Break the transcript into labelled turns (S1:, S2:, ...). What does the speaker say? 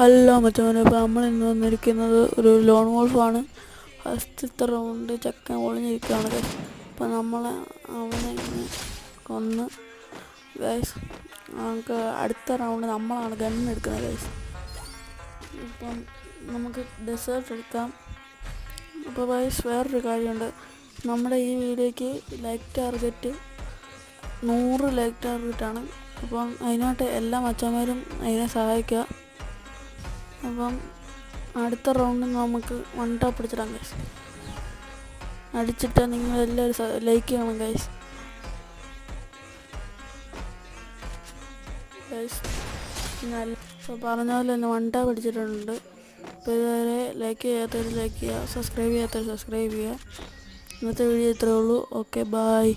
S1: Hello മച്ചന്മാരെ, അപ്പോൾ നമ്മൾ ഇന്ന് വന്നിരിക്കുന്നത് ഒരു ലോൺ വോൾഫാണ്. ഫസ്റ്റത്തെ റൗണ്ട് ചക്കൻ പൊളിഞ്ഞിരിക്കുകയാണ് ഗൈസ്. അപ്പോൾ നമ്മൾ അവനെ കൊന്ന് ഗൈസ്. നമുക്ക് അടുത്ത റൗണ്ട് നമ്മളാണ് ഗണ്ണെടുക്കുന്നത് ഗൈസ്. ഇപ്പം നമുക്ക് ഡെസേർട്ട് എടുക്കാം. അപ്പോൾ ഗൈസ് വേറൊരു കാര്യമുണ്ട്, നമ്മുടെ ഈ വീഡിയോയ്ക്ക് ലൈക്ക് ടാർഗറ്റ് 100 ലൈക്ക് ടാർഗറ്റാണ്. അപ്പം അതിനായിട്ട് എല്ലാ മച്ചന്മാരും അതിനെ സഹായിക്കുക. അപ്പം അടുത്ത റൗണ്ടിൽ നമുക്ക് വൺ ടാപ്പ് അടിച്ചിടാം ഗൈസ്. അടിച്ചിട്ട് നിങ്ങളെല്ലാവരും ലൈക്ക് ചെയ്യണം ഗൈസ്. പറഞ്ഞ പോലെ തന്നെ വൺ ടാപ്പ് അടിച്ചിട്ടുണ്ട്. അപ്പോൾ ഇതുവരെ ലൈക്ക് ചെയ്യാത്തവർ ലൈക്ക് ചെയ്യുക, സബ്സ്ക്രൈബ് ചെയ്യാത്തവർ സബ്സ്ക്രൈബ് ചെയ്യുക. ഇന്നത്തെ വീഡിയോ ഇത്രയേ ഉള്ളൂ. Okay, by.